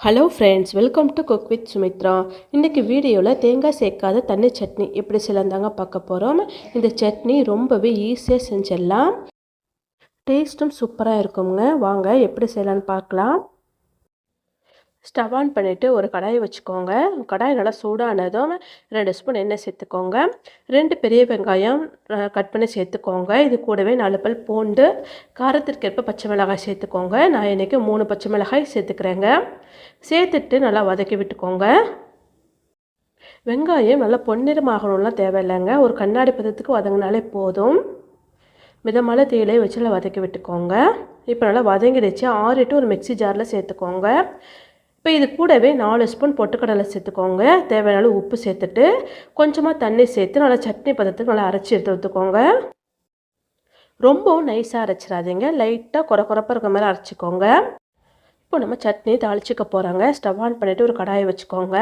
Hello friends, welcome to cook with Sumitra. இன்றைக்கி வீடியோவில் தேங்காய் சேர்க்காத தண்ணி சட்னி எப்படி செய்யலாந்தாங்க பார்க்க போகிறோம். இந்த சட்னி ரொம்பவே ஈஸியாக செஞ்சிடலாம், டேஸ்ட்டும் சூப்பராக இருக்குங்க. வாங்க எப்படி செய்யலான்னு பார்க்கலாம். ஸ்டவ் ஆன் பண்ணிவிட்டு ஒரு கடாயை வச்சுக்கோங்க. கடாய் நல்லா சூடானதும் 2 ஸ்பூன் எண்ணெய் சேர்த்துக்கோங்க. 2 பெரிய வெங்காயம் கட் பண்ணி சேர்த்துக்கோங்க. இது கூடவே 4 பல் பூண்டு, காரத்திற்கேற்ப பச்சை மிளகாய் சேர்த்துக்கோங்க. நான் இன்றைக்கி 3 பச்சை மிளகாய் சேர்த்துக்கிறேங்க. சேர்த்துட்டு நல்லா வதக்கி விட்டுக்கோங்க. வெங்காயம் நல்லா பொன்னிறமாகணும்லாம் தேவையில்லைங்க, ஒரு கண்ணாடி பதத்துக்கு வதங்கினாலே போதும். மிதமான தீயிலே வச்சு நல்லா வதக்கி விட்டுக்கோங்க. இப்போ நல்லா வதங்கிடுச்சு. ஆறிட்டு ஒரு மிக்ஸி ஜாரில் சேர்த்துக்கோங்க. இப்போ இது கூடவே 4 ஸ்பூன் பொட்டுக்கடலை சேர்த்துக்கோங்க. தேவையான உப்பு சேர்த்துட்டு கொஞ்சமாக தண்ணி சேர்த்து நல்லா சட்னி பதத்துக்கு நல்லா அரைச்சி எடுத்து ஊற்றுக்கோங்க. ரொம்பவும் நைஸாக அரைச்சிடாதீங்க, லைட்டாக குறப்பாக இருக்க மாதிரி அரைச்சிக்கோங்க. இப்போ நம்ம சட்னி தாளிச்சிக்க போகிறாங்க. ஸ்டவ் ஆன் பண்ணிவிட்டு ஒரு கடாயை வச்சுக்கோங்க.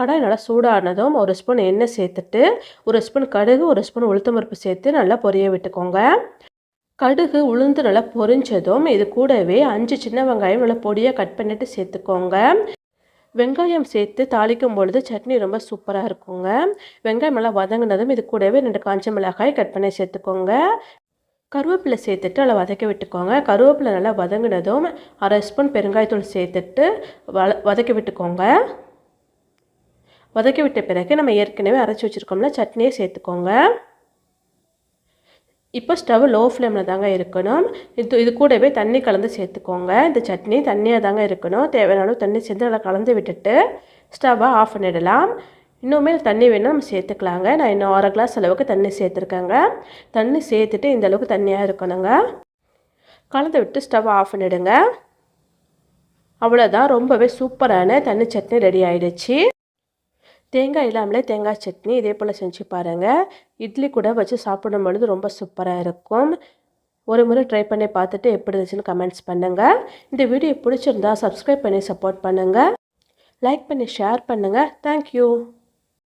கடாய் நல்லா சூடானதும் 1 ஸ்பூன் எண்ணெய் சேர்த்துட்டு 1 ஸ்பூன் கடுகு, 1 ஸ்பூன் உளுத்தம்பருப்பு சேர்த்து நல்லா பொரிய விட்டுக்கோங்க. கடுகு உளுந்து நல்லா பொரிஞ்சதும் இது கூடவே 5 சின்ன வெங்காயம் நல்லா பொடியாக கட் பண்ணிவிட்டு சேர்த்துக்கோங்க. வெங்காயம் சேர்த்து தாளிக்கும் பொழுது சட்னி ரொம்ப சூப்பராக இருக்குங்க. வெங்காயம் நல்லா வதங்கினதும் இது கூடவே 2 காஞ்ச மிளகாய் கட் பண்ணி சேர்த்துக்கோங்க. கருவேப்பிலை சேர்த்துட்டு நல்லா வதக்க விட்டுக்கோங்க. கருவேப்பிலை நல்லா வதங்கினதும் 1/2 ஸ்பூன் பெருங்காயத்தூள் சேர்த்துட்டு வதக்கி விட்டுக்கோங்க. வதக்கி விட்ட பிறகு நம்ம ஏற்கனவே அரைச்சி வச்சுருக்கோம்ல சட்னியை சேர்த்துக்கோங்க. இப்போ ஸ்டவ் லோ ஃப்ளேமில் தாங்க இருக்கணும். இது கூடவே தண்ணி கலந்து சேர்த்துக்கோங்க. இந்த சட்னி தண்ணியாக தாங்க இருக்கணும். தேவையான அளவு தண்ணி சேர்த்து நல்லா கலந்து விட்டுட்டு ஸ்டவ்வை ஆஃப் பண்ணிடலாம். இன்னுமே தண்ணி வேணும் நம்ம சேர்த்துக்கலாங்க. நான் இன்னும் 1/2 கிளாஸ் அளவுக்கு தண்ணி சேர்த்துருக்கேங்க. தண்ணி சேர்த்துட்டு இந்த அளவுக்கு தண்ணியாக இருக்கணுங்க. கலந்து விட்டு ஸ்டவ் ஆஃப் பண்ணிவிடுங்க. அவ்வளோதான், ரொம்பவே சூப்பரான தண்ணி சட்னி ரெடி ஆகிடுச்சு. தேங்காய் இல்லாமலே தேங்காய் சட்னி இதே போல் செஞ்சு பாருங்கள். இட்லி கூட வச்சு சாப்பிடும் பொழுது ரொம்ப சூப்பராக இருக்கும். ஒரு முறை ட்ரை பண்ணி பார்த்துட்டு எப்படி இருந்துச்சுன்னு கமெண்ட்ஸ் பண்ணுங்கள். இந்த வீடியோ பிடிச்சிருந்தா சப்ஸ்கிரைப் பண்ணி சப்போர்ட் பண்ணுங்கள். லைக் பண்ணி ஷேர் பண்ணுங்கள். தேங்க்யூ.